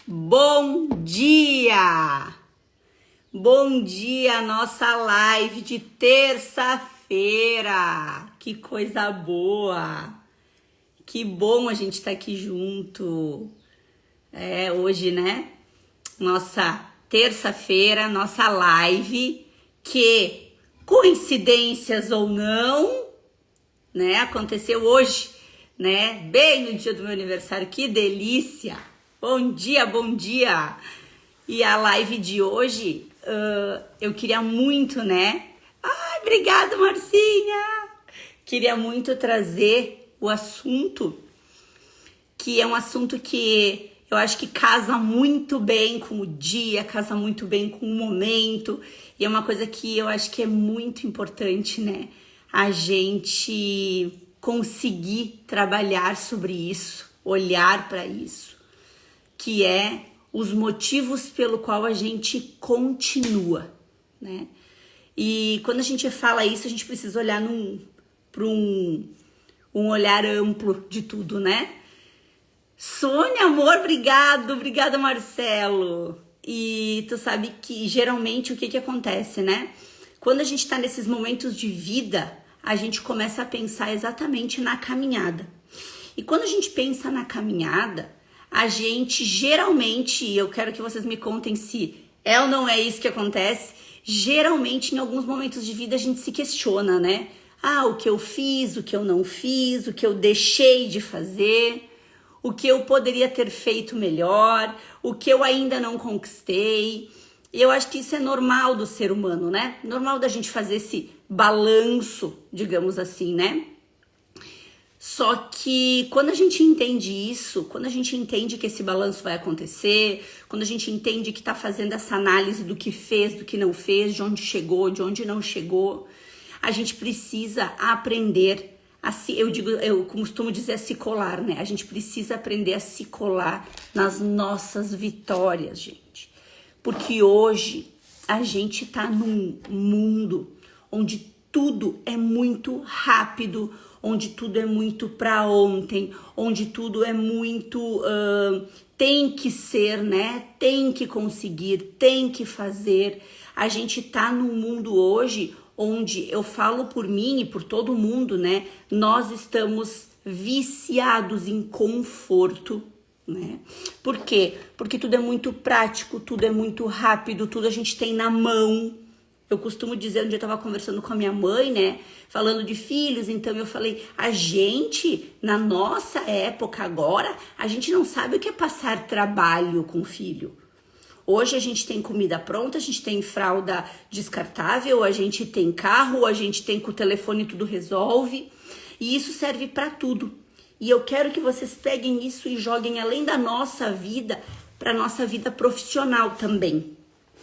Bom dia! Bom dia, nossa live de terça-feira! Que coisa boa! Que bom a gente estar aqui junto. Hoje, né? Nossa terça-feira, nossa live, que coincidências ou não, né? Aconteceu hoje, né? Bem no dia do meu aniversário, que delícia! Bom dia, bom dia! E a live de hoje, eu queria muito, né? Ai, obrigada, Marcinha! Queria muito trazer o assunto, que é um assunto que eu acho que casa muito bem com o dia, casa muito bem com o momento, e é uma coisa que eu acho que é muito importante, né? A gente conseguir trabalhar sobre isso, olhar para isso, que é os motivos pelo qual a gente continua, né? E quando a gente fala isso, a gente precisa olhar para um olhar amplo de tudo, né? Sônia, amor, obrigada, Marcelo. E tu sabe que geralmente o que acontece, né? Quando a gente tá nesses momentos de vida, a gente começa a pensar exatamente na caminhada. E quando a gente pensa na caminhada, a gente geralmente, eu quero que vocês me contem se é ou não é isso que acontece, geralmente em alguns momentos de vida a gente se questiona, né? Ah, o que eu fiz, o que eu não fiz, o que eu deixei de fazer, o que eu poderia ter feito melhor, o que eu ainda não conquistei. E eu acho que isso é normal do ser humano, né? Normal da gente fazer esse balanço, digamos assim, né? Só que quando a gente entende isso, quando a gente entende que esse balanço vai acontecer, quando a gente entende que tá fazendo essa análise do que fez, do que não fez, de onde chegou, de onde não chegou, a gente precisa aprender a se, eu costumo dizer a se colar, né? A gente precisa aprender a se colar nas nossas vitórias, gente. Porque hoje a gente tá num mundo onde tudo é muito rápido, onde tudo é muito para ontem, onde tudo é muito tem que ser, né? Tem que conseguir, tem que fazer. A gente tá num mundo hoje onde eu falo por mim e por todo mundo, né? Nós estamos viciados em conforto, né? Por quê? Porque tudo é muito prático, tudo é muito rápido, tudo a gente tem na mão. Eu costumo dizer, um dia eu tava conversando com a minha mãe, né, falando de filhos, então eu falei, a gente, na nossa época agora, a gente não sabe o que é passar trabalho com filho. Hoje a gente tem comida pronta, a gente tem fralda descartável, a gente tem carro, a gente tem com o telefone tudo resolve, e isso serve para tudo. E eu quero que vocês peguem isso e joguem além da nossa vida, para nossa vida profissional também,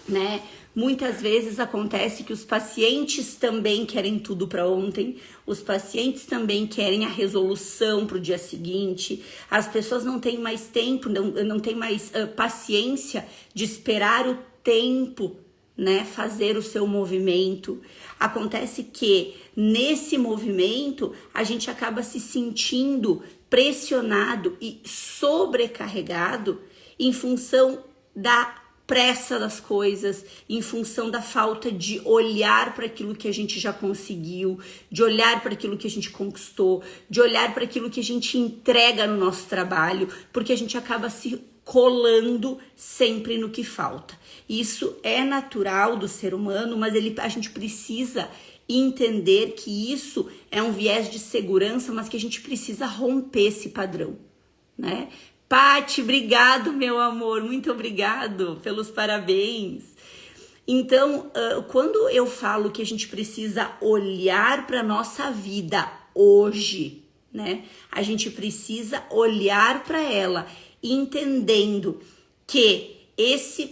né? Muitas vezes acontece que os pacientes também querem tudo para ontem, os pacientes também querem a resolução para o dia seguinte, as pessoas não têm mais tempo, não têm mais paciência de esperar o tempo, né, fazer o seu movimento. Acontece que nesse movimento a gente acaba se sentindo pressionado e sobrecarregado em função da pressa das coisas, em função da falta de olhar para aquilo que a gente já conseguiu, de olhar para aquilo que a gente conquistou, de olhar para aquilo que a gente entrega no nosso trabalho, porque a gente acaba se colando sempre no que falta. Isso é natural do ser humano, mas a gente precisa entender que isso é um viés de segurança, mas que a gente precisa romper esse padrão, né? Pati, obrigado, meu amor, muito obrigado pelos parabéns. Então, quando eu falo que a gente precisa olhar para nossa vida hoje, né? A gente precisa olhar para ela, entendendo que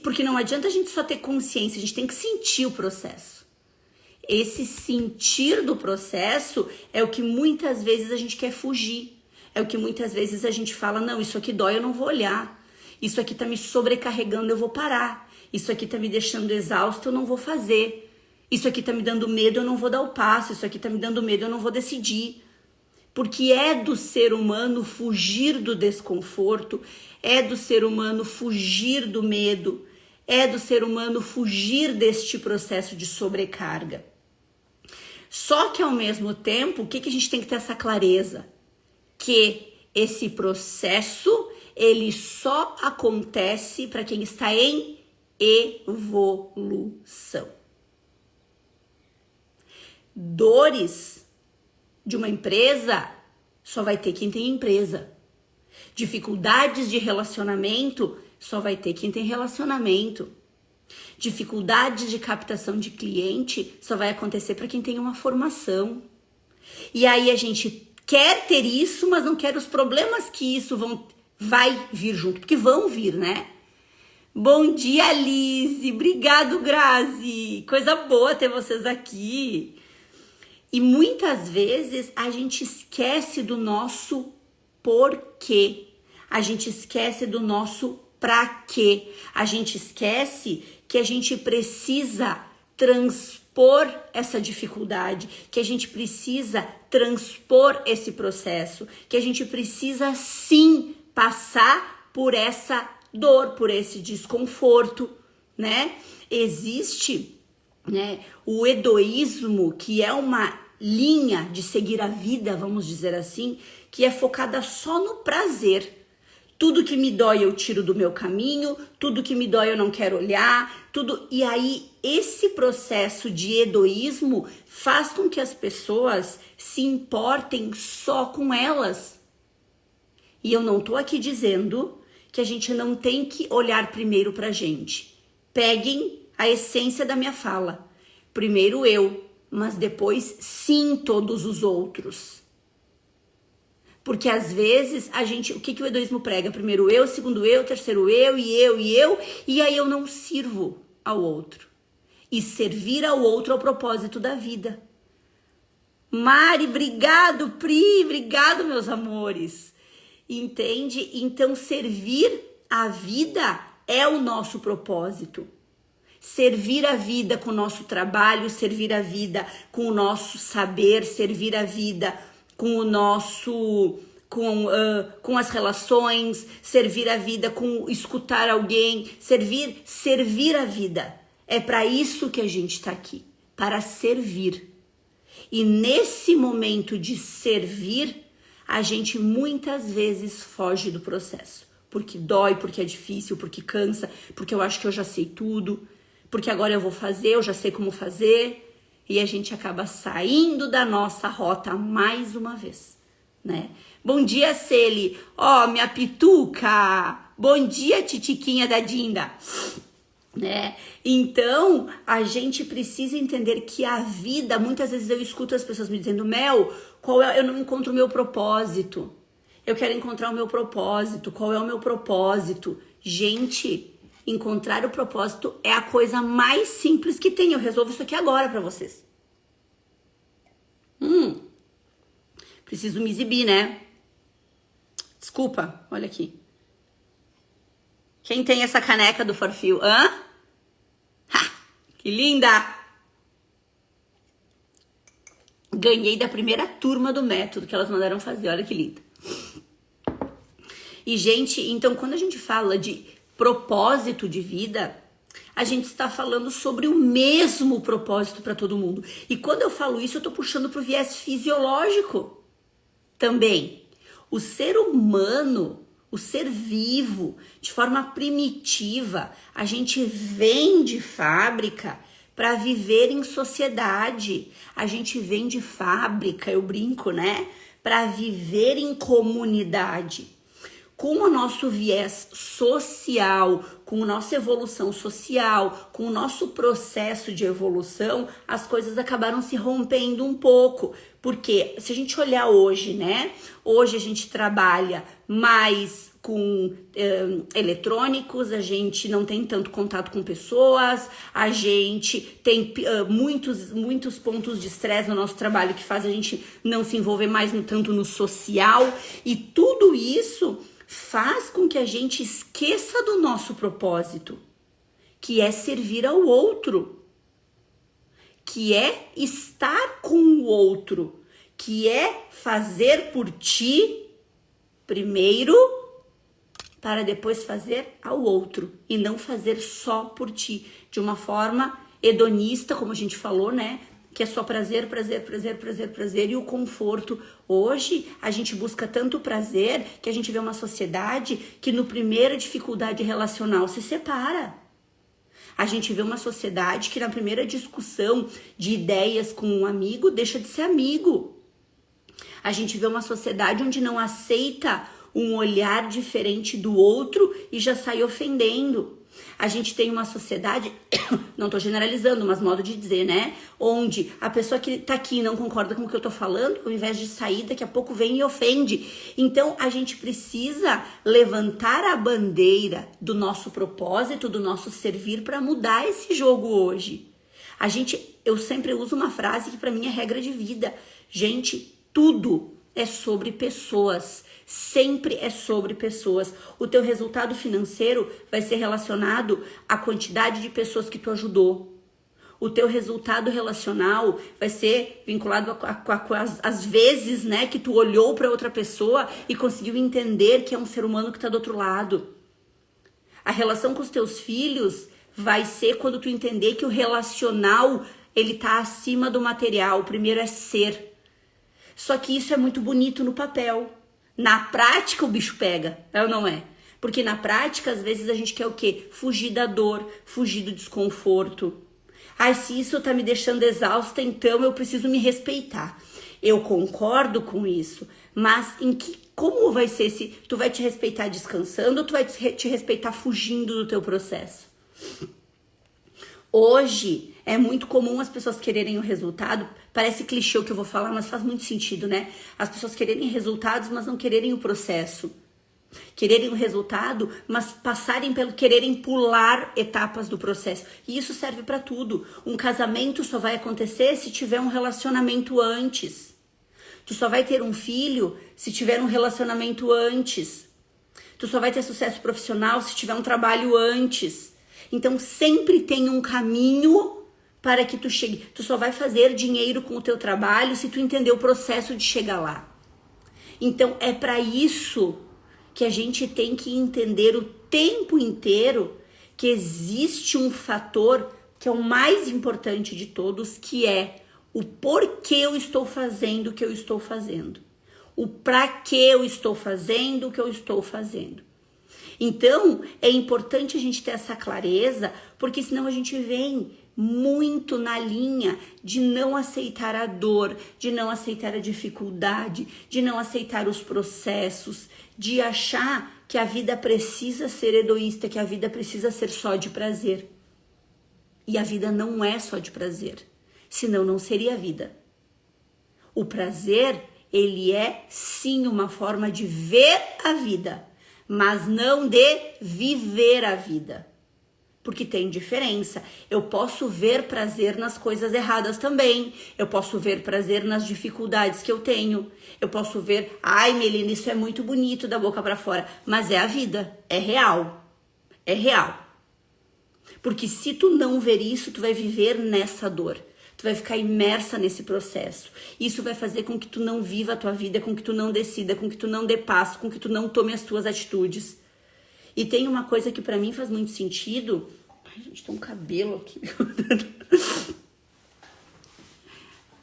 porque não adianta a gente só ter consciência, a gente tem que sentir o processo. Esse sentir do processo é o que muitas vezes a gente quer fugir. É o que muitas vezes a gente fala, não, isso aqui dói, eu não vou olhar. Isso aqui tá me sobrecarregando, eu vou parar. Isso aqui tá me deixando exausto, eu não vou fazer. Isso aqui tá me dando medo, eu não vou dar o passo. Isso aqui tá me dando medo, eu não vou decidir. Porque é do ser humano fugir do desconforto, é do ser humano fugir do medo, é do ser humano fugir deste processo de sobrecarga. Só que ao mesmo tempo, o que a gente tem que ter essa clareza? Que esse processo, ele só acontece para quem está em evolução. Dores de uma empresa só vai ter quem tem empresa. Dificuldades de relacionamento só vai ter quem tem relacionamento. Dificuldades de captação de cliente só vai acontecer para quem tem uma formação. E aí a gente quer ter isso, mas não quer os problemas que isso vai vir junto, porque vão vir, né? Bom dia, Lise. Obrigado, Grazi. Coisa boa ter vocês aqui. E muitas vezes a gente esquece do nosso porquê. A gente esquece do nosso pra quê. A gente esquece que a gente precisa transpor essa dificuldade, que a gente precisa transpor esse processo, que a gente precisa sim passar por essa dor, por esse desconforto, né? Existe, né, o hedoísmo, que é uma linha de seguir a vida, vamos dizer assim, que é focada só no prazer. Tudo que me dói eu tiro do meu caminho, tudo que me dói eu não quero olhar, tudo. E aí esse processo de hedoísmo faz com que as pessoas se importem só com elas. E eu não tô aqui dizendo que a gente não tem que olhar primeiro pra gente. Peguem a essência da minha fala. Primeiro eu, mas depois sim todos os outros. Porque às vezes a gente, o que o hedoísmo prega? Primeiro eu, segundo eu, terceiro eu, e aí eu não sirvo ao outro. E servir ao outro é o propósito da vida. Mari, obrigado, Pri, obrigado, meus amores. Entende? Então servir a vida é o nosso propósito. Servir a vida com o nosso trabalho, servir a vida com o nosso saber, servir a vida com o nosso, com as relações, servir a vida com escutar alguém, servir a vida. É para isso que a gente está aqui, para servir. E nesse momento de servir, a gente muitas vezes foge do processo. Porque dói, porque é difícil, porque cansa, porque eu acho que eu já sei tudo, porque agora eu vou fazer, eu já sei como fazer. E a gente acaba saindo da nossa rota mais uma vez, né? Bom dia, Celi. Ó, minha pituca. Bom dia, titiquinha da Dinda. Né? Então, a gente precisa entender que a vida, muitas vezes eu escuto as pessoas me dizendo, Mel, eu não encontro o meu propósito. Eu quero encontrar o meu propósito. Qual é o meu propósito? Gente, encontrar o propósito é a coisa mais simples que tem. Eu resolvo isso aqui agora pra vocês. Preciso me exibir, né? Desculpa, olha aqui. Quem tem essa caneca do Forfil? Hã? Ha, que linda! Ganhei da primeira turma do método que elas mandaram fazer. Olha que linda. E, gente, então quando a gente fala de propósito de vida, a gente está falando sobre o mesmo propósito para todo mundo. E quando eu falo isso, eu estou puxando para o viés fisiológico também. O ser humano, o ser vivo, de forma primitiva, a gente vem de fábrica para viver em sociedade. A gente vem de fábrica, eu brinco, né? Para viver em comunidade. Com o nosso viés social, com a nossa evolução social, com o nosso processo de evolução, as coisas acabaram se rompendo um pouco. Porque se a gente olhar hoje, né? Hoje a gente trabalha mais com eletrônicos, a gente não tem tanto contato com pessoas, a gente tem muitos pontos de estresse no nosso trabalho que faz a gente não se envolver mais tanto no social. E tudo isso faz com que a gente esqueça do nosso propósito, que é servir ao outro, que é estar com o outro, que é fazer por ti primeiro, para depois fazer ao outro, e não fazer só por ti, de uma forma hedonista, como a gente falou, né? Que é só prazer, prazer, prazer, prazer, prazer e o conforto. Hoje a gente busca tanto prazer que a gente vê uma sociedade que no primeira dificuldade relacional se separa. A gente vê uma sociedade que na primeira discussão de ideias com um amigo deixa de ser amigo. A gente vê uma sociedade onde não aceita um olhar diferente do outro e já sai ofendendo. A gente tem uma sociedade, não tô generalizando, mas modo de dizer, né? Onde a pessoa que tá aqui e não concorda com o que eu tô falando, ao invés de sair, daqui a pouco vem e ofende. Então, a gente precisa levantar a bandeira do nosso propósito, do nosso servir para mudar esse jogo hoje. Eu sempre uso uma frase que para mim é regra de vida. Gente, tudo é sobre pessoas. Sempre é sobre pessoas. O teu resultado financeiro vai ser relacionado à quantidade de pessoas que tu ajudou. O teu resultado relacional vai ser vinculado às vezes, né, que tu olhou para outra pessoa e conseguiu entender que é um ser humano que está do outro lado. A relação com os teus filhos vai ser quando tu entender que o relacional, ele tá acima do material. O primeiro é ser. Só que isso é muito bonito no papel. Na prática o bicho pega, é ou não é? Porque na prática, às vezes, a gente quer o quê? Fugir da dor, fugir do desconforto. Ai, se isso tá me deixando exausta, então eu preciso me respeitar. Eu concordo com isso, mas como vai ser se tu vai te respeitar descansando ou tu vai te respeitar fugindo do teu processo? Hoje é muito comum as pessoas quererem o resultado, parece clichê o que eu vou falar, mas faz muito sentido, né? As pessoas quererem resultados, mas não quererem o processo. Quererem o resultado, mas quererem pular etapas do processo. E isso serve para tudo. Um casamento só vai acontecer se tiver um relacionamento antes. Tu só vai ter um filho se tiver um relacionamento antes. Tu só vai ter sucesso profissional se tiver um trabalho antes. Então sempre tem um caminho para que tu chegue. Tu só vai fazer dinheiro com o teu trabalho se tu entender o processo de chegar lá. Então é para isso que a gente tem que entender o tempo inteiro que existe um fator que é o mais importante de todos, que é o porquê eu estou fazendo o que eu estou fazendo. O para que eu estou fazendo o que eu estou fazendo. Então, é importante a gente ter essa clareza, porque senão a gente vem muito na linha de não aceitar a dor, de não aceitar a dificuldade, de não aceitar os processos, de achar que a vida precisa ser egoísta, que a vida precisa ser só de prazer. E a vida não é só de prazer, senão não seria vida. O prazer, ele é sim uma forma de ver a vida, mas não de viver a vida. Porque tem diferença. Eu posso ver prazer nas coisas erradas também. Eu posso ver prazer nas dificuldades que eu tenho. Eu posso ver, ai, Melina, isso é muito bonito da boca pra fora. Mas é a vida, é real. É real. Porque se tu não ver isso, tu vai viver nessa dor. Tu vai ficar imersa nesse processo. Isso vai fazer com que tu não viva a tua vida, com que tu não decida, com que tu não dê passo, com que tu não tome as tuas atitudes. E tem uma coisa que pra mim faz muito sentido. Ai, gente, tem um cabelo aqui.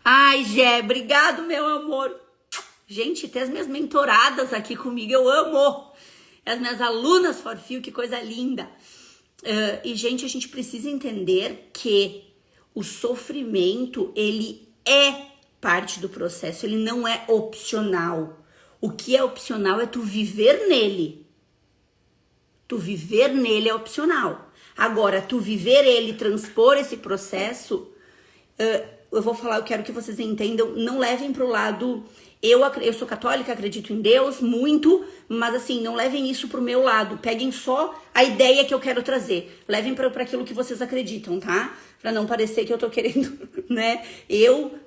Ai, Gé, obrigado, meu amor. Gente, tem as minhas mentoradas aqui comigo, eu amo. As minhas alunas for feel, que coisa linda. E, gente, a gente precisa entender que o sofrimento, ele é parte do processo, ele não é opcional. O que é opcional é tu viver nele. Tu viver nele é opcional. Agora, tu viver ele, transpor esse processo, eu vou falar, eu quero que vocês entendam, não levem pro lado, eu sou católica, acredito em Deus, muito, mas assim, não levem isso pro meu lado, peguem só a ideia que eu quero trazer, levem para aquilo que vocês acreditam, tá? Pra não parecer que eu tô querendo, né,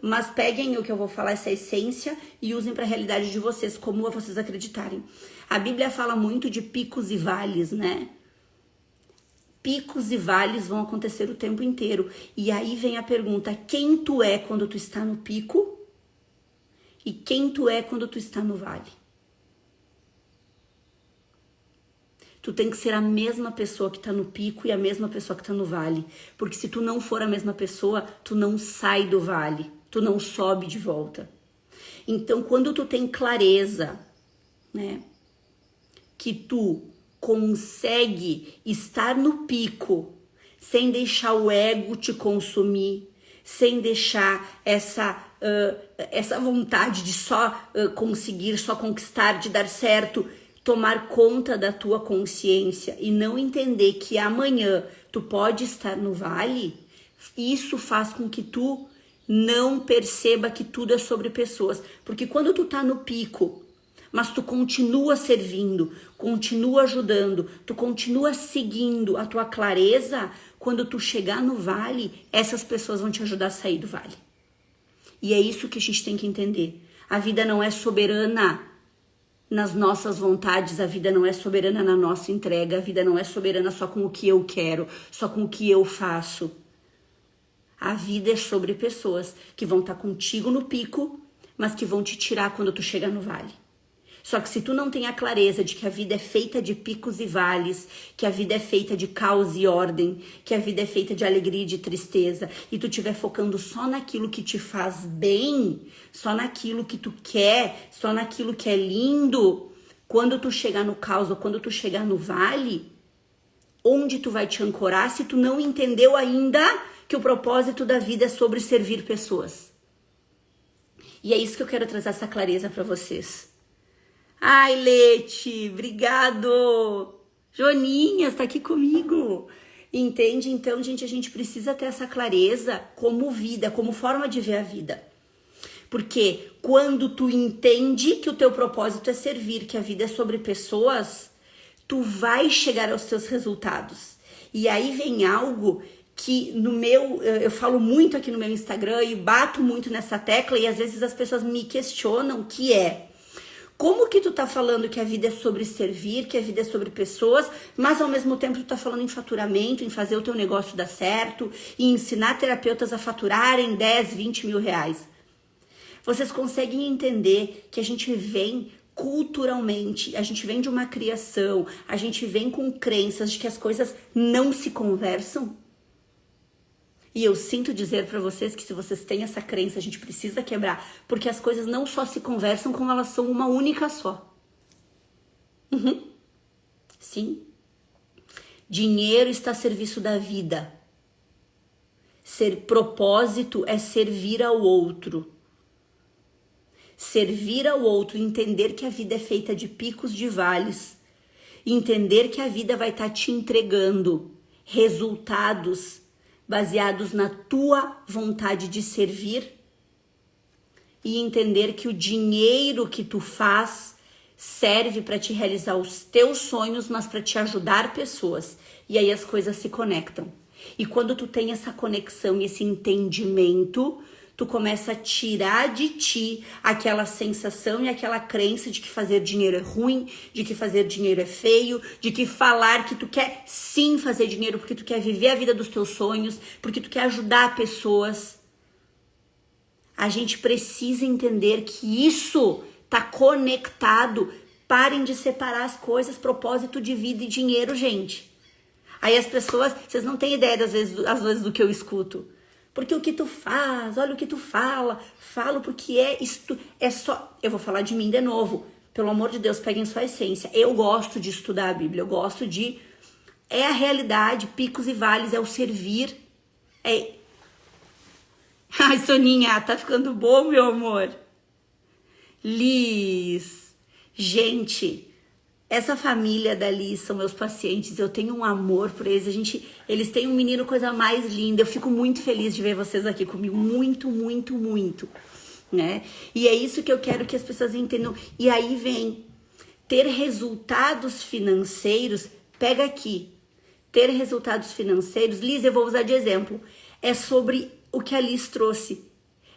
mas peguem o que eu vou falar, essa essência, e usem pra realidade de vocês, como vocês acreditarem. A Bíblia fala muito de picos e vales, né? Picos e vales vão acontecer o tempo inteiro. E aí vem a pergunta, quem tu é quando tu está no pico? e quem tu é quando tu está no vale. Tu tem que ser a mesma pessoa que tá no pico e a mesma pessoa que tá no vale. Porque se tu não for a mesma pessoa, tu não sai do vale, tu não sobe de volta. Então, quando tu tem clareza, né, que tu consegue estar no pico sem deixar o ego te consumir, sem deixar essa vontade de só conseguir, só conquistar, de dar certo, tomar conta da tua consciência e não entender que amanhã tu pode estar no vale, isso faz com que tu não perceba que tudo é sobre pessoas. Porque quando tu tá no pico, mas tu continua servindo, continua ajudando, tu continua seguindo a tua clareza, quando tu chegar no vale, essas pessoas vão te ajudar a sair do vale. E é isso que a gente tem que entender. A vida não é soberana nas nossas vontades, a vida não é soberana na nossa entrega, a vida não é soberana só com o que eu quero, só com o que eu faço. A vida é sobre pessoas que vão estar contigo no pico, mas que vão te tirar quando tu chegar no vale. Só que se tu não tem a clareza de que a vida é feita de picos e vales, que a vida é feita de caos e ordem, que a vida é feita de alegria e de tristeza, e tu estiver focando só naquilo que te faz bem, só naquilo que tu quer, só naquilo que é lindo, quando tu chegar no caos ou quando tu chegar no vale, onde tu vai te ancorar se tu não entendeu ainda que o propósito da vida é sobre servir pessoas? E é isso que eu quero trazer essa clareza para vocês. Ai, Lete, obrigado. Joninhas, tá aqui comigo. Entende? Então, gente, a gente precisa ter essa clareza como vida, como forma de ver a vida. Porque quando tu entende que o teu propósito é servir, que a vida é sobre pessoas, tu vai chegar aos teus resultados. E aí vem algo que eu falo muito aqui no meu Instagram e bato muito nessa tecla e às vezes as pessoas me questionam, que é: como que tu tá falando que a vida é sobre servir, que a vida é sobre pessoas, mas ao mesmo tempo tu tá falando em faturamento, em fazer o teu negócio dar certo, em ensinar terapeutas a faturarem 10, 20 mil reais? Vocês conseguem entender que a gente vem culturalmente, a gente vem de uma criação, a gente vem com crenças de que as coisas não se conversam? E eu sinto dizer para vocês que se vocês têm essa crença, a gente precisa quebrar, porque as coisas não só se conversam, como elas são uma única só. Sim. Dinheiro está a serviço da vida. Propósito é servir ao outro. Servir ao outro, entender que a vida é feita de picos, de vales. Entender que a vida vai estar te entregando resultados baseados na tua vontade de servir, e entender que o dinheiro que tu faz serve para te realizar os teus sonhos, mas para te ajudar pessoas. E aí as coisas se conectam. E quando tu tem essa conexão e esse entendimento, tu começa a tirar de ti aquela sensação e aquela crença de que fazer dinheiro é ruim, de que fazer dinheiro é feio, de que falar que tu quer sim fazer dinheiro porque tu quer viver a vida dos teus sonhos, porque tu quer ajudar pessoas. A gente precisa entender que isso tá conectado. Parem de separar as coisas, propósito de vida e dinheiro, gente. Aí as pessoas, vocês não têm ideia às vezes do que eu escuto. Porque o que tu faz, olha o que tu falo porque é só, eu vou falar de mim de novo, pelo amor de Deus, peguem sua essência, eu gosto de estudar a Bíblia, é a realidade, picos e vales, é o servir, Ai, Soninha, tá ficando bom, meu amor? Liz, gente, essa família da Liz são meus pacientes, eu tenho um amor por eles, eles têm um menino, coisa mais linda, eu fico muito feliz de ver vocês aqui comigo, muito, muito, muito, né? E é isso que eu quero que as pessoas entendam. E aí vem, ter resultados financeiros, pega aqui, ter resultados financeiros, Liz, eu vou usar de exemplo, é sobre o que a Liz trouxe,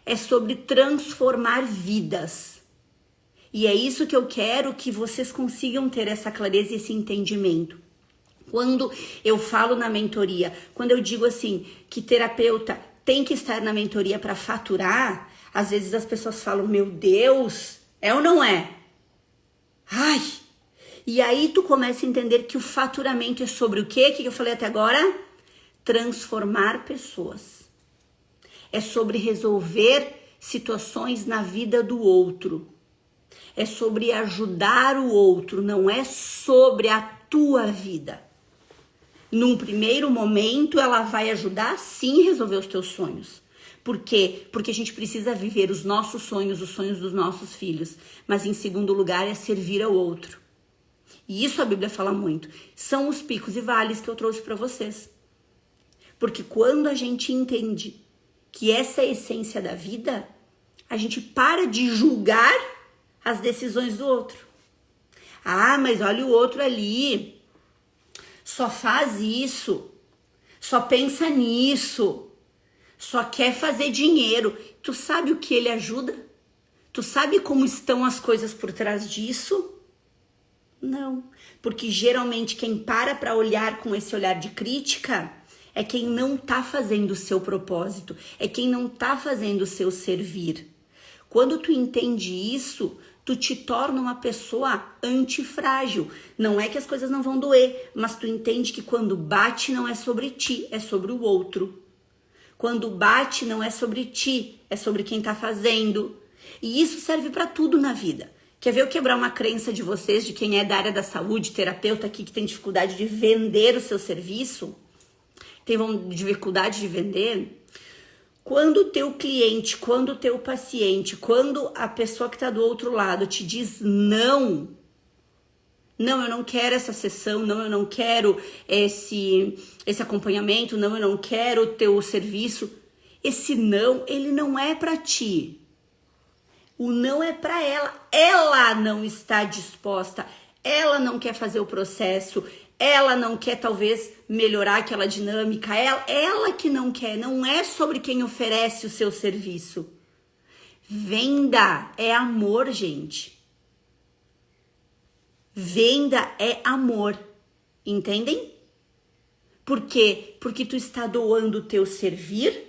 é sobre transformar vidas. E é isso que eu quero que vocês consigam ter essa clareza e esse entendimento. Quando eu falo na mentoria, quando eu digo assim, que terapeuta tem que estar na mentoria para faturar, Às vezes as pessoas falam, meu Deus, é ou não é? Ai! E aí tu começa a entender que o faturamento é sobre o quê? O que eu falei até agora? Transformar pessoas. É sobre resolver situações na vida do outro. É sobre ajudar o outro, não é sobre a tua vida. Num primeiro momento, ela vai ajudar sim a resolver os teus sonhos. Por quê? Porque a gente precisa viver os nossos sonhos, os sonhos dos nossos filhos. Mas em segundo lugar é servir ao outro. E isso a Bíblia fala muito. São os picos e vales que eu trouxe para vocês. Porque quando a gente entende que essa é a essência da vida, a gente para de julgar as decisões do outro. Ah, mas olha o outro ali. Só faz isso. Só pensa nisso. Só quer fazer dinheiro. Tu sabe o que ele ajuda? Tu sabe como estão as coisas por trás disso? Não, porque geralmente quem para olhar com esse olhar de crítica é quem não tá fazendo o seu propósito, é quem não tá fazendo o seu servir. Quando tu entende isso, tu te torna uma pessoa antifrágil. Não é que as coisas não vão doer, mas tu entende que quando bate não é sobre ti, é sobre o outro. Quando bate não é sobre ti, é sobre quem tá fazendo. E isso serve para tudo na vida. Quer ver eu quebrar uma crença de vocês, de quem é da área da saúde, terapeuta aqui que tem dificuldade de vender o seu serviço? Tem dificuldade de vender? Quando o teu cliente, quando o teu paciente, quando a pessoa que está do outro lado te diz não, eu não quero essa sessão, não, eu não quero esse acompanhamento, não, eu não quero o teu serviço, esse não, ele não é para ti. O não é para ela não está disposta, ela não quer fazer o processo, ela não quer talvez melhorar aquela dinâmica, ela que não quer, não é sobre quem oferece o seu serviço. Venda é amor, gente. Venda é amor, entendem? Por quê? Porque tu está doando o teu servir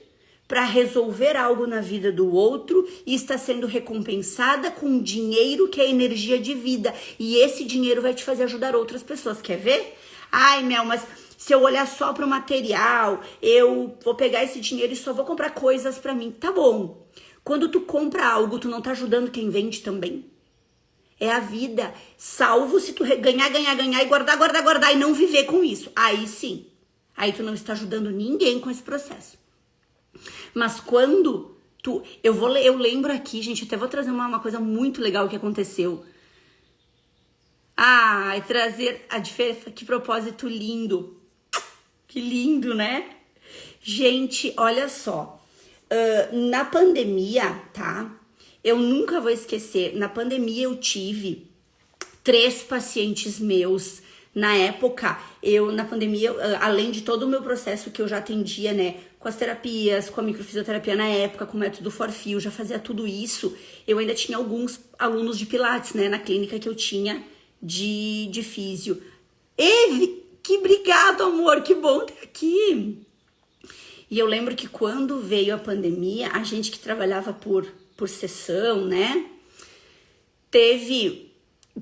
para resolver algo na vida do outro e está sendo recompensada com dinheiro que é energia de vida. E esse dinheiro vai te fazer ajudar outras pessoas. Quer ver? Ai, Mel, mas se eu olhar só para o material, eu vou pegar esse dinheiro e só vou comprar coisas para mim. Tá bom. Quando tu compra algo, tu não tá ajudando quem vende também? É a vida. Salvo se tu ganhar e guardar e não viver com isso. Aí sim. Aí tu não está ajudando ninguém com esse processo. Mas quando tu... Eu lembro aqui, gente, até vou trazer uma coisa muito legal que aconteceu. Ah, trazer a diferença, que propósito lindo. Que lindo, né? Gente, olha só. Na pandemia, tá? Eu nunca vou esquecer. Na pandemia eu tive 3 pacientes meus. Na época, na pandemia, além de todo o meu processo que eu já atendia, né? Com as terapias, com a microfisioterapia na época, com o método Forfio, já fazia tudo isso. Eu ainda tinha alguns alunos de Pilates, né? Na clínica que eu tinha de físio. Que obrigado, amor, que bom ter aqui. E eu lembro que quando veio a pandemia, a gente que trabalhava por sessão, né? Teve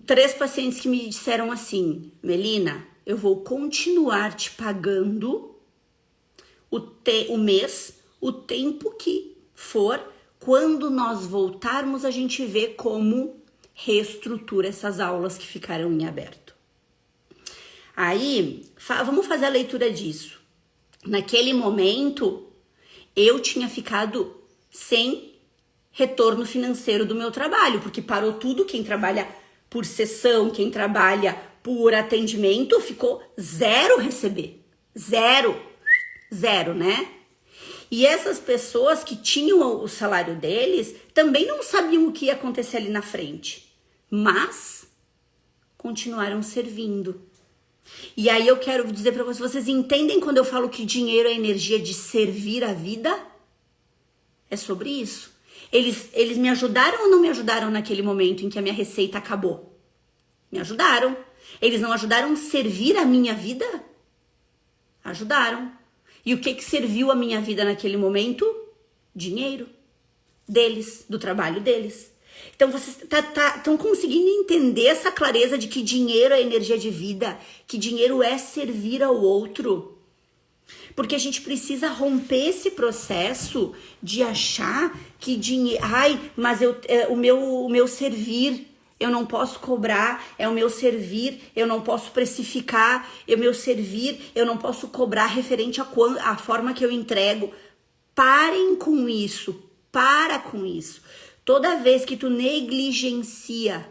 3 pacientes que me disseram assim: Melina, eu vou continuar te pagando o mês, o tempo que for. Quando nós voltarmos, a gente vê como reestrutura essas aulas que ficaram em aberto. Aí, vamos fazer a leitura disso. Naquele momento, eu tinha ficado sem retorno financeiro do meu trabalho, porque parou tudo. Quem trabalha por sessão, quem trabalha por atendimento, ficou zero receber. Zero, né? E essas pessoas que tinham o salário deles também não sabiam o que ia acontecer ali na frente, mas continuaram servindo. E aí eu quero dizer para vocês entendem quando eu falo que dinheiro é energia de servir a vida? É sobre isso. Eles me ajudaram ou não me ajudaram naquele momento em que a minha receita acabou? Me ajudaram. Eles não ajudaram a servir a minha vida? Ajudaram. E o que serviu a minha vida naquele momento? Dinheiro. deles, do trabalho deles. Então vocês estão conseguindo entender essa clareza de que dinheiro é energia de vida, que dinheiro é servir ao outro. Porque a gente precisa romper esse processo de achar que dinheiro... Ai, mas o meu servir, eu não posso cobrar, é o meu servir, eu não posso precificar, é o meu servir, eu não posso cobrar referente à forma que eu entrego. Parem com isso, para com isso. Toda vez que tu negligencia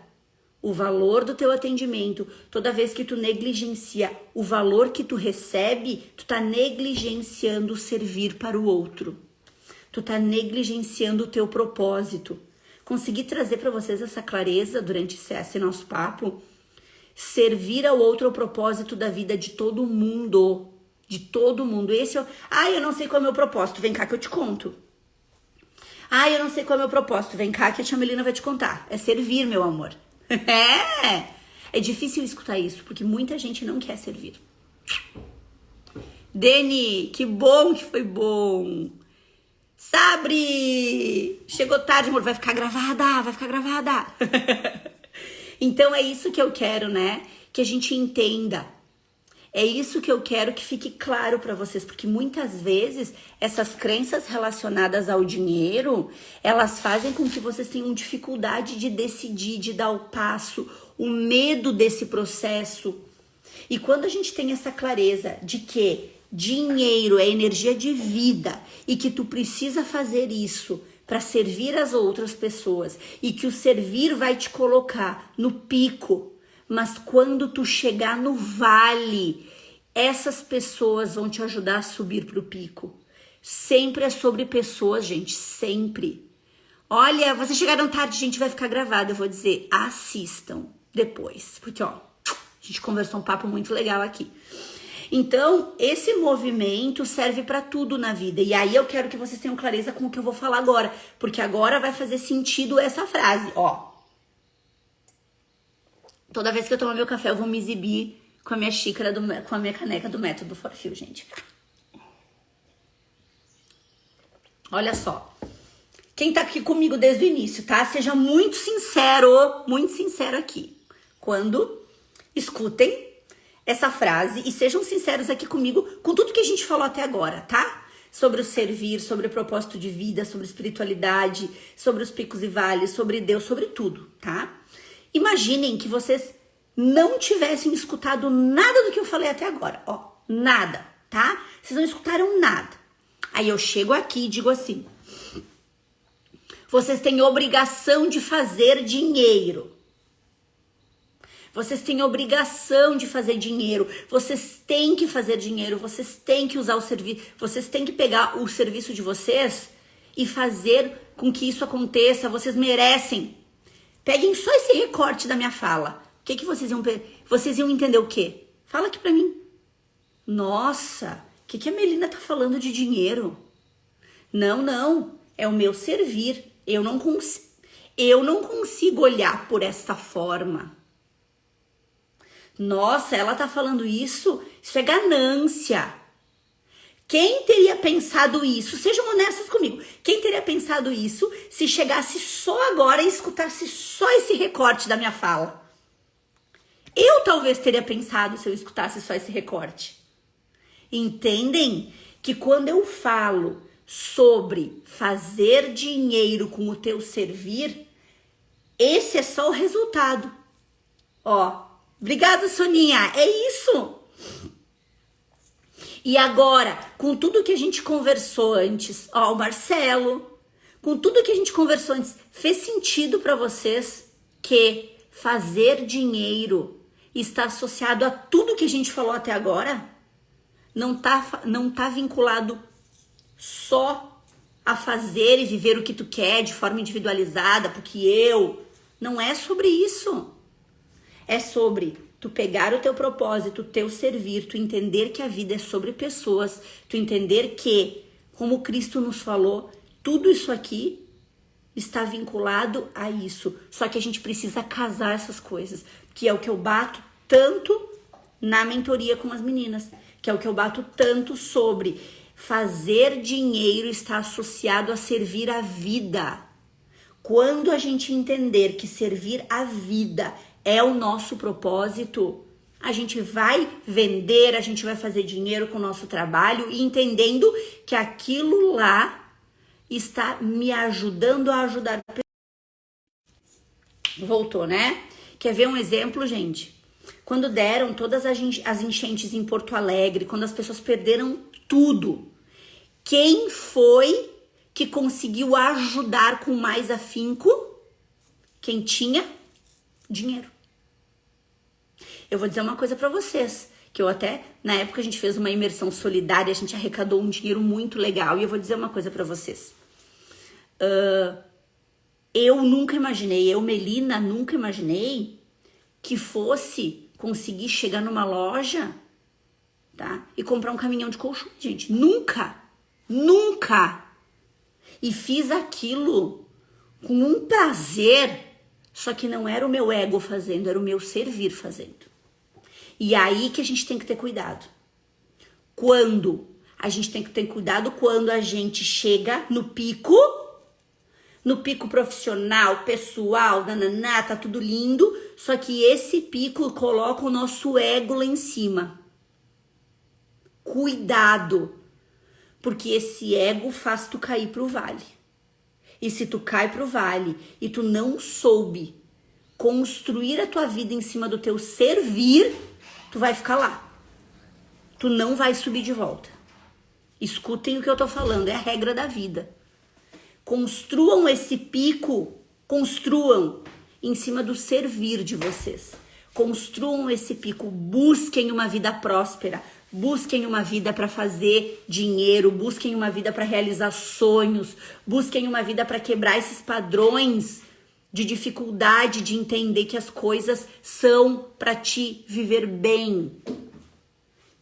o valor do teu atendimento, toda vez que tu negligencia o valor que tu recebe, tu tá negligenciando o servir para o outro. Tu tá negligenciando o teu propósito. Consegui trazer para vocês essa clareza durante esse nosso papo? Servir ao outro é o propósito da vida de todo mundo. De todo mundo. Esse é o... eu não sei qual é o meu propósito. Vem cá que eu te conto. Eu não sei qual é o meu propósito. Vem cá que a tia Melina vai te contar. É servir, meu amor. É difícil escutar isso, porque muita gente não quer servir. Deni, que bom que foi bom. Sabri, chegou tarde, amor, vai ficar gravada. Então é isso que eu quero, né? Que a gente entenda. É isso que eu quero que fique claro para vocês, porque muitas vezes essas crenças relacionadas ao dinheiro, elas fazem com que vocês tenham dificuldade de decidir, de dar o passo, o medo desse processo. E quando a gente tem essa clareza de que dinheiro é energia de vida e que tu precisa fazer isso para servir as outras pessoas e que o servir vai te colocar no pico, mas quando tu chegar no vale, essas pessoas vão te ajudar a subir pro pico. Sempre é sobre pessoas, gente, sempre. Olha, vocês chegaram tarde, gente, vai ficar gravado, eu vou dizer, assistam depois, porque ó, a gente conversou um papo muito legal aqui. Então, esse movimento serve para tudo na vida. E aí eu quero que vocês tenham clareza com o que eu vou falar agora, porque agora vai fazer sentido essa frase, ó. Toda vez que eu tomar meu café, eu vou me exibir com a minha xícara, com a minha caneca do Método Forfil, gente. Olha só. Quem tá aqui comigo desde o início, tá? Seja muito sincero aqui. Quando escutem essa frase e sejam sinceros aqui comigo com tudo que a gente falou até agora, tá? Sobre o servir, sobre o propósito de vida, sobre espiritualidade, sobre os picos e vales, sobre Deus, sobre tudo, tá? Imaginem que vocês não tivessem escutado nada do que eu falei até agora, ó, nada, tá? Vocês não escutaram nada. Aí eu chego aqui e digo assim: vocês têm obrigação de fazer dinheiro. Vocês têm obrigação de fazer dinheiro. Vocês têm que fazer dinheiro. Vocês têm que usar o serviço. Vocês têm que pegar o serviço de vocês e fazer com que isso aconteça. Vocês merecem. Peguem só esse recorte da minha fala. O que vocês iam... Vocês iam entender o quê? Fala aqui pra mim. Nossa, o que a Melina tá falando de dinheiro? Não. É o meu servir. Eu não consigo olhar por esta forma. Nossa, ela tá falando isso? Isso é ganância. Quem teria pensado isso? Sejam honestos comigo. Quem teria pensado isso se chegasse só agora e escutasse só esse recorte da minha fala? Eu talvez teria pensado se eu escutasse só esse recorte. Entendem que quando eu falo sobre fazer dinheiro com o teu servir, esse é só o resultado. Ó, obrigada, Soninha, é isso. E agora, com tudo que a gente conversou antes, ó, o Marcelo, com tudo que a gente conversou antes, fez sentido para vocês que fazer dinheiro está associado a tudo que a gente falou até agora? Não tá vinculado só a fazer e viver o que tu quer de forma individualizada, porque não é sobre isso. É sobre tu pegar o teu propósito, o teu servir, tu entender que a vida é sobre pessoas, tu entender que, como Cristo nos falou, tudo isso aqui está vinculado a isso. Só que a gente precisa casar essas coisas, que é o que eu bato tanto na mentoria com as meninas, que é o que eu bato tanto sobre Fazer dinheiro está associado a servir a vida. Quando a gente entender que servir a vida é o nosso propósito, a gente vai vender, a gente vai fazer dinheiro com o nosso trabalho e entendendo que aquilo lá está me ajudando a ajudar. Voltou, né? Quer ver um exemplo, gente? Quando deram todas as enchentes em Porto Alegre, quando as pessoas perderam tudo, quem foi que conseguiu ajudar com mais afinco? Quem tinha dinheiro. Eu vou dizer uma coisa pra vocês, que eu até, na época a gente fez uma imersão solidária, a gente arrecadou um dinheiro muito legal, e eu vou dizer uma coisa pra vocês. Eu nunca imaginei, Melina, nunca imaginei que fosse conseguir chegar numa loja, tá? E comprar um caminhão de colchão, gente. Nunca! E fiz aquilo com um prazer, só que não era o meu ego fazendo, era o meu servir fazendo. E aí que a gente tem que ter cuidado. A gente tem que ter cuidado quando a gente chega no pico profissional, pessoal, nananá, tá tudo lindo, só que esse pico coloca o nosso ego lá em cima. Cuidado, porque esse ego faz tu cair pro vale. E se tu cai pro vale e tu não soube construir a tua vida em cima do teu servir, tu vai ficar lá. Tu não vai subir de volta. Escutem o que eu tô falando, é a regra da vida. Construam esse pico, construam em cima do servir de vocês. Construam esse pico, busquem uma vida próspera, busquem uma vida para fazer dinheiro, busquem uma vida para realizar sonhos, busquem uma vida para quebrar esses padrões de dificuldade de entender que as coisas são para te viver bem.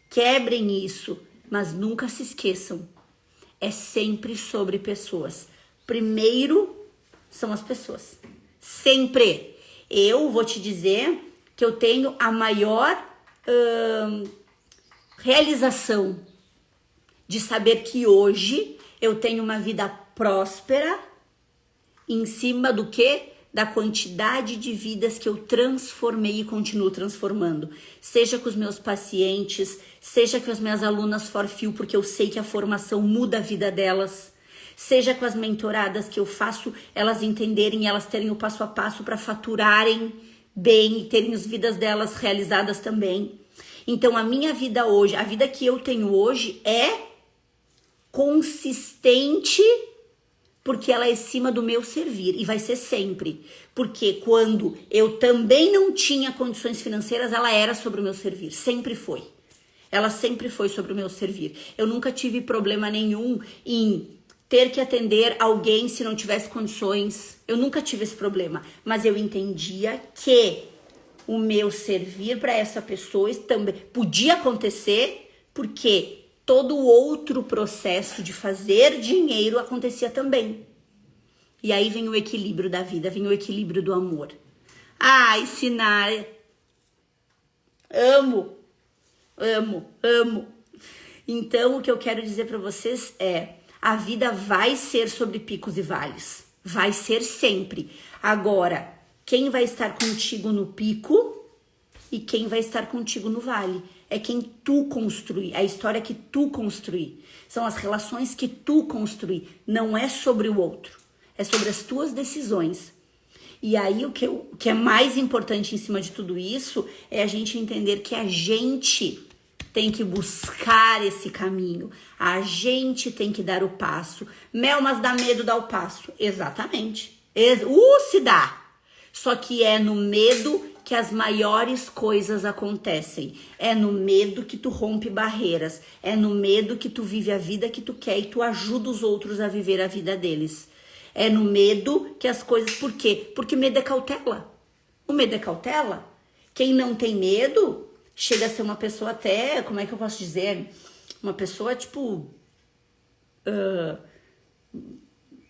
Quebrem isso, mas nunca se esqueçam. É sempre sobre pessoas. Primeiro são as pessoas. Sempre. Eu vou te dizer que eu tenho a maior realização de saber que hoje eu tenho uma vida próspera em cima do quê? Da quantidade de vidas que eu transformei e continuo transformando. Seja com os meus pacientes, seja com as minhas alunas ForFil, porque eu sei que a formação muda a vida delas. Seja com as mentoradas que eu faço, elas entenderem, elas terem o passo a passo para faturarem bem e terem as vidas delas realizadas também. Então a minha vida hoje, a vida que eu tenho hoje é consistente porque ela é em cima do meu servir e vai ser sempre. Porque quando eu também não tinha condições financeiras, ela era sobre o meu servir, sempre foi. Ela sempre foi sobre o meu servir. Eu nunca tive problema nenhum em ter que atender alguém se não tivesse condições. Eu nunca tive esse problema, mas eu entendia que o meu servir para essa pessoa também podia acontecer porque todo o outro processo de fazer dinheiro acontecia também. E aí vem o equilíbrio da vida, vem o equilíbrio do amor. Ensinar. Amo. Então, o que eu quero dizer para vocês é: a vida vai ser sobre picos e vales. Vai ser sempre. Agora, quem vai estar contigo no pico e quem vai estar contigo no vale? É quem tu construir, a história que tu construir. São as relações que tu construir. Não é sobre o outro. É sobre as tuas decisões. E aí o que é mais importante em cima de tudo isso é a gente entender que a gente tem que buscar esse caminho. A gente tem que dar o passo. Mel, mas dá medo dar o passo. Exatamente. Se dá. Só que é no medo que as maiores coisas acontecem. É no medo que tu rompe barreiras. É no medo que tu vive a vida que tu quer e tu ajuda os outros a viver a vida deles. É no medo que as coisas... Por quê? Porque medo é cautela. O medo é cautela. Quem não tem medo chega a ser uma pessoa até... Como é que eu posso dizer? Uma pessoa, tipo...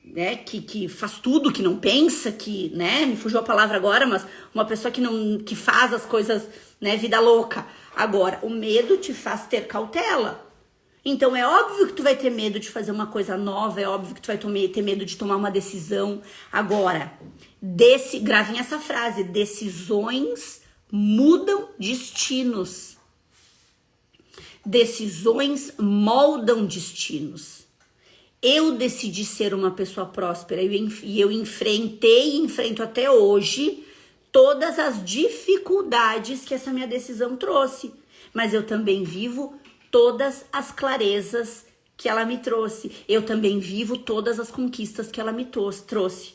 né, que faz tudo, que não pensa, que, né, me fugiu a palavra agora, mas uma pessoa que faz as coisas, né, vida louca. Agora, o medo te faz ter cautela. Então é óbvio que tu vai ter medo de fazer uma coisa nova, é óbvio que tu vai ter medo de tomar uma decisão. Agora, gravem essa frase: decisões mudam destinos. Decisões moldam destinos. Eu decidi ser uma pessoa próspera e eu enfrentei e enfrento até hoje todas as dificuldades que essa minha decisão trouxe. Mas eu também vivo todas as clarezas que ela me trouxe. Eu também vivo todas as conquistas que ela me trouxe.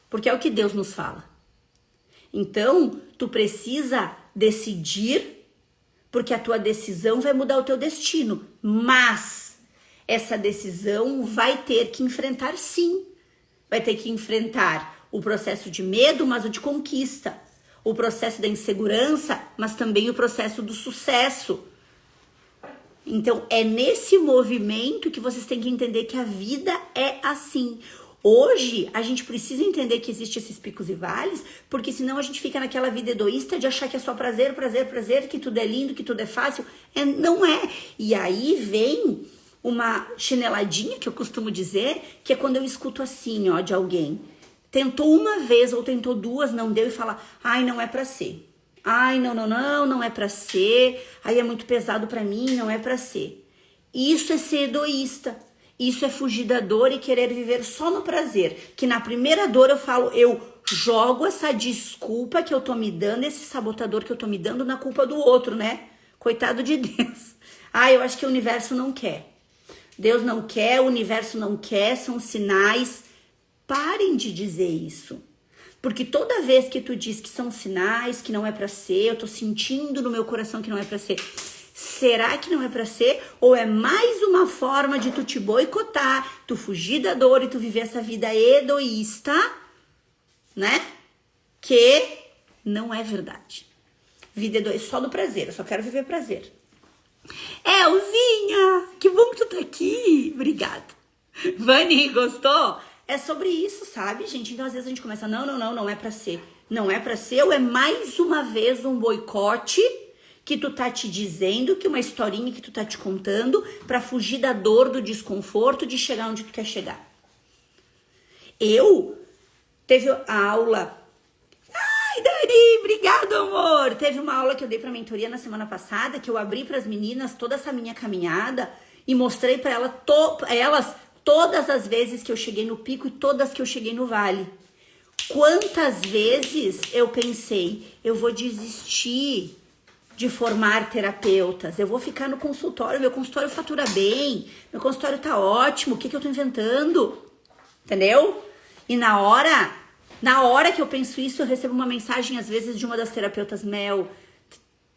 Porque é o que Deus nos fala. Então, tu precisa decidir, porque a tua decisão vai mudar o teu destino. Mas essa decisão vai ter que enfrentar, sim. Vai ter que enfrentar o processo de medo, mas o de conquista. O processo da insegurança, mas também o processo do sucesso. Então, é nesse movimento que vocês têm que entender que a vida é assim. Hoje, a gente precisa entender que existem esses picos e vales, porque senão a gente fica naquela vida egoísta de achar que é só prazer, prazer, prazer, que tudo é lindo, que tudo é fácil. Não é. E aí vem uma chineladinha, que eu costumo dizer, que é quando eu escuto assim, ó, de alguém. Tentou uma vez ou tentou duas, não deu, e fala: ai, não é pra ser. Ai, não é pra ser. Aí é muito pesado pra mim, não é pra ser. Isso é ser egoísta. Isso é fugir da dor e querer viver só no prazer. Que na primeira dor eu jogo essa desculpa que eu tô me dando, esse sabotador que eu tô me dando na culpa do outro, né? Coitado de Deus. Eu acho que o universo não quer. Deus não quer, o universo não quer, são sinais. Parem de dizer isso. Porque toda vez que tu diz que são sinais, que não é pra ser, eu tô sentindo no meu coração que não é pra ser. Será que não é pra ser? Ou é mais uma forma de tu te boicotar, tu fugir da dor e tu viver essa vida egoísta, né? Que não é verdade. Vida egoísta só do prazer, eu só quero viver prazer. Elzinha, que bom que tu tá aqui. Obrigada. Vani, gostou? É sobre isso, sabe, gente? Então, às vezes a gente começa, não é pra ser. Não é pra ser, ou é mais uma vez um boicote que tu tá te dizendo, que uma historinha que tu tá te contando pra fugir da dor, do desconforto, de chegar onde tu quer chegar. Teve a aula... Ai, Dari, obrigado, amor! Teve uma aula que eu dei pra mentoria na semana passada, que eu abri pras meninas toda essa minha caminhada e mostrei pra elas todas as vezes que eu cheguei no pico e todas que eu cheguei no vale. Quantas vezes eu pensei, eu vou desistir de formar terapeutas, eu vou ficar no consultório, meu consultório fatura bem, meu consultório tá ótimo, o que eu tô inventando? Entendeu? E na hora que eu penso isso, eu recebo uma mensagem às vezes de uma das terapeutas: Mel,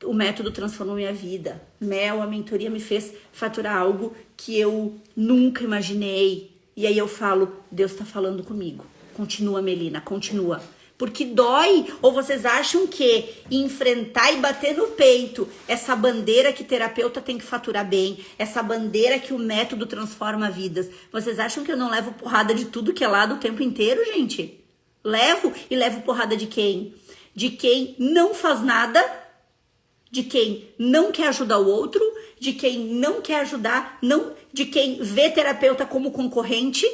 o método transformou minha vida. Mel, a mentoria me fez faturar algo que eu nunca imaginei. E aí eu falo: Deus tá falando comigo. Continua, Melina, continua. Porque dói. Ou vocês acham que enfrentar e bater no peito essa bandeira que terapeuta tem que faturar bem, essa bandeira que o método transforma vidas, vocês acham que eu não levo porrada de tudo que é lado o tempo inteiro, gente? Levo. E levo porrada de quem? De quem não faz nada, de quem não quer ajudar o outro, de quem não quer ajudar, de quem vê terapeuta como concorrente.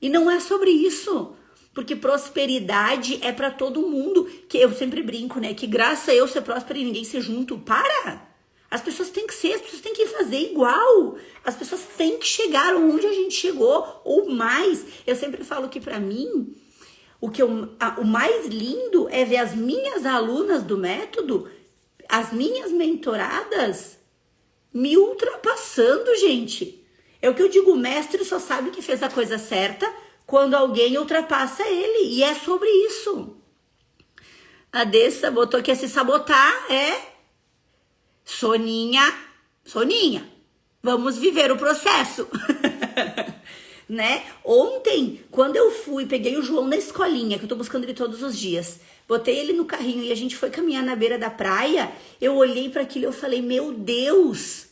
E não é sobre isso. Porque prosperidade é pra todo mundo. Que eu sempre brinco, né? Que graça a eu ser próspera e ninguém ser junto. Para! As pessoas têm que ser, as pessoas têm que fazer igual. As pessoas têm que chegar onde a gente chegou, ou mais. Eu sempre falo que pra mim, o mais lindo é ver as minhas alunas do método, as minhas mentoradas, me ultrapassando, gente. É o que eu digo, o mestre só sabe que fez a coisa certa quando alguém ultrapassa ele. E é sobre isso. A Dessa botou que se sabotar é... Soninha, vamos viver o processo. Né? Ontem, quando eu peguei o João na escolinha, que eu tô buscando ele todos os dias, botei ele no carrinho e a gente foi caminhar na beira da praia, eu olhei para aquilo e eu falei: meu Deus,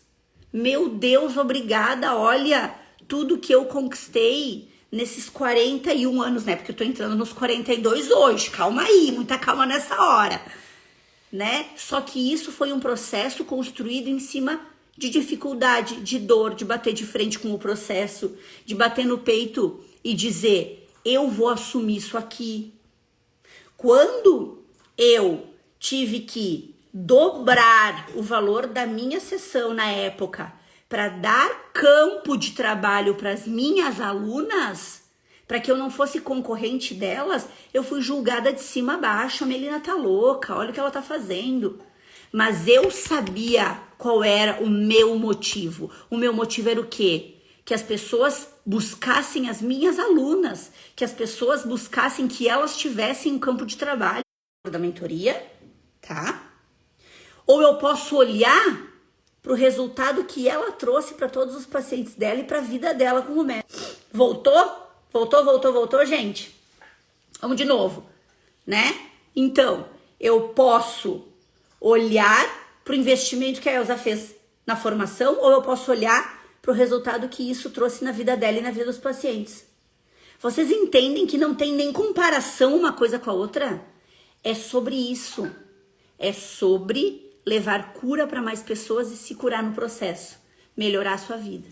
obrigada, olha tudo que eu conquistei nesses 41 anos, né? Porque eu tô entrando nos 42 hoje, calma aí, muita calma nessa hora, né? Só que isso foi um processo construído em cima de dificuldade, de dor, de bater de frente com o processo, de bater no peito e dizer, eu vou assumir isso aqui. Quando eu tive que dobrar o valor da minha sessão na época para dar campo de trabalho para as minhas alunas, para que eu não fosse concorrente delas, eu fui julgada de cima a baixo. A Melina tá louca, olha o que ela tá fazendo. Mas eu sabia qual era o meu motivo. O meu motivo era o quê? Que as pessoas buscassem as minhas alunas, que as pessoas buscassem que elas tivessem um campo de trabalho da mentoria, tá? Ou eu posso olhar para o resultado que ela trouxe para todos os pacientes dela e para a vida dela como médico. Voltou? Voltou, gente? Vamos de novo, né? Então, eu posso olhar para o investimento que a Elza fez na formação ou eu posso olhar para o resultado que isso trouxe na vida dela e na vida dos pacientes. Vocês entendem que não tem nem comparação uma coisa com a outra? É sobre isso. É sobre levar cura para mais pessoas e se curar no processo. Melhorar a sua vida.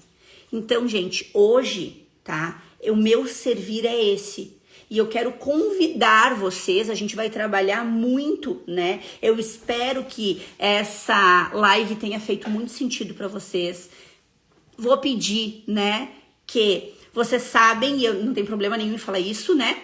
Então, gente, hoje, tá? O meu servir é esse. E eu quero convidar vocês, a gente vai trabalhar muito, né? Eu espero que essa live tenha feito muito sentido para vocês. Vou pedir, né, que vocês sabem, e eu não tem problema nenhum em falar isso, né?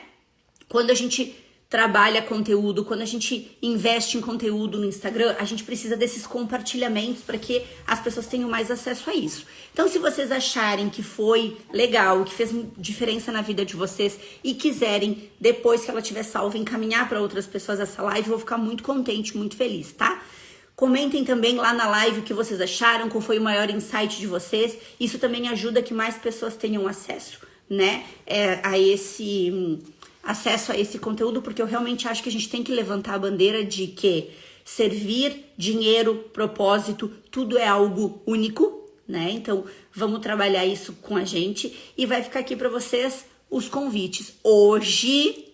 Quando a gente trabalha conteúdo, quando a gente investe em conteúdo no Instagram, a gente precisa desses compartilhamentos para que as pessoas tenham mais acesso a isso. Então, se vocês acharem que foi legal, que fez diferença na vida de vocês e quiserem, depois que ela estiver salva, encaminhar para outras pessoas essa live, eu vou ficar muito contente, muito feliz, tá? Comentem também lá na live o que vocês acharam, qual foi o maior insight de vocês. Isso também ajuda que mais pessoas tenham acesso, né, acesso a esse conteúdo, porque eu realmente acho que a gente tem que levantar a bandeira de que servir, dinheiro, propósito, tudo é algo único, né? Então, vamos trabalhar isso com a gente e vai ficar aqui para vocês os convites. Hoje,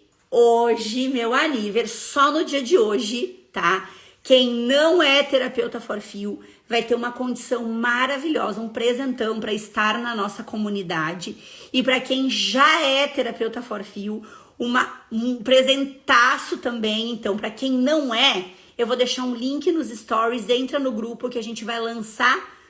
meu aniversário, só no dia de hoje, tá? Quem não é terapeuta for fio vai ter uma condição maravilhosa, um presentão para estar na nossa comunidade. E para quem já é terapeuta for fio, um presentaço também. Então, para quem não é, eu vou deixar um link nos stories, entra no grupo que a gente vai lançar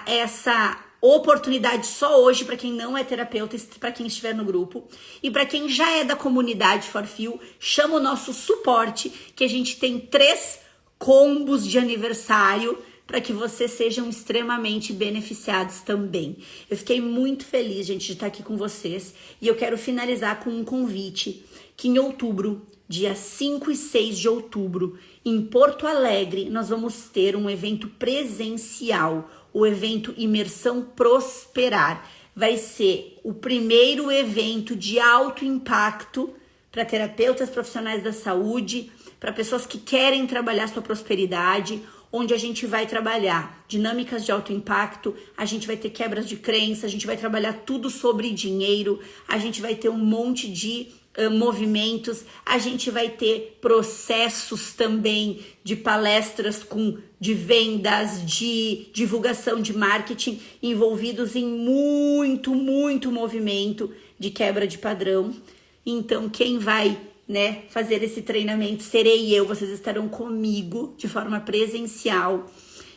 essa oportunidade só hoje para quem não é terapeuta, para quem estiver no grupo. E para quem já é da comunidade for fio, chama o nosso suporte, que a gente tem 3 combos de aniversário para que vocês sejam extremamente beneficiados também. Eu fiquei muito feliz, gente, de estar aqui com vocês e eu quero finalizar com um convite que em outubro, dia 5 e 6 de outubro, em Porto Alegre, nós vamos ter um evento presencial, o evento Imersão Prosperar. Vai ser o primeiro evento de alto impacto para terapeutas profissionais da saúde, para pessoas que querem trabalhar sua prosperidade, onde a gente vai trabalhar dinâmicas de alto impacto, a gente vai ter quebras de crença, a gente vai trabalhar tudo sobre dinheiro, a gente vai ter um monte de movimentos, a gente vai ter processos também de palestras de vendas, de divulgação de marketing, envolvidos em muito movimento de quebra de padrão. Então, quem vai, né, fazer esse treinamento serei eu, vocês estarão comigo de forma presencial.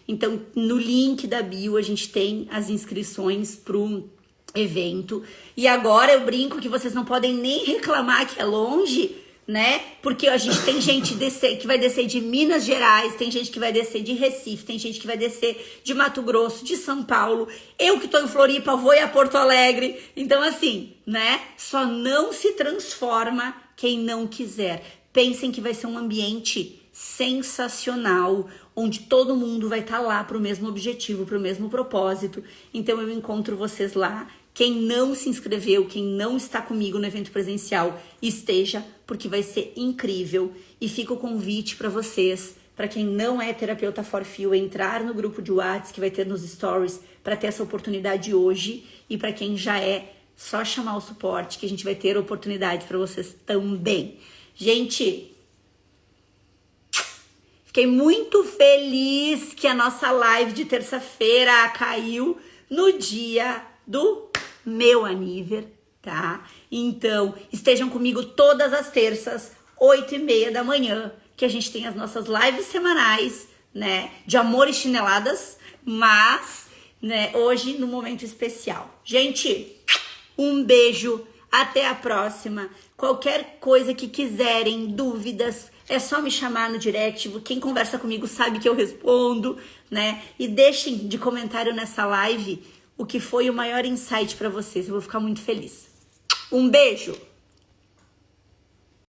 Então, no link da bio a gente tem as inscrições pro evento. E agora eu brinco que vocês não podem nem reclamar que é longe, né? Porque a gente tem gente que vai descer de Minas Gerais, tem gente que vai descer de Recife, tem gente que vai descer de Mato Grosso, de São Paulo. Eu que tô em Floripa vou ir a Porto Alegre. Então, assim, né? Só não se transforma quem não quiser. Pensem que vai ser um ambiente sensacional, onde todo mundo vai estar lá para o mesmo objetivo, para o mesmo propósito. Então eu encontro vocês lá. Quem não se inscreveu, quem não está comigo no evento presencial, esteja, porque vai ser incrível. E fica o convite para vocês, para quem não é terapeuta for fio, entrar no grupo de WhatsApp que vai ter nos stories para ter essa oportunidade hoje. E para quem já é, só chamar o suporte que a gente vai ter oportunidade para vocês também. Gente, Fiquei muito feliz que a nossa live de terça-feira caiu no dia do meu aniversário, tá? Então, estejam comigo todas as terças, 8h30 da manhã, que a gente tem as nossas lives semanais, né? De amor e chineladas, mas, né, hoje no momento especial. Gente, um beijo, até a próxima. Qualquer coisa que quiserem, dúvidas, é só me chamar no direct. Quem conversa comigo sabe que eu respondo, né? E deixem de comentário nessa live o que foi o maior insight para vocês. Eu vou ficar muito feliz. Um beijo!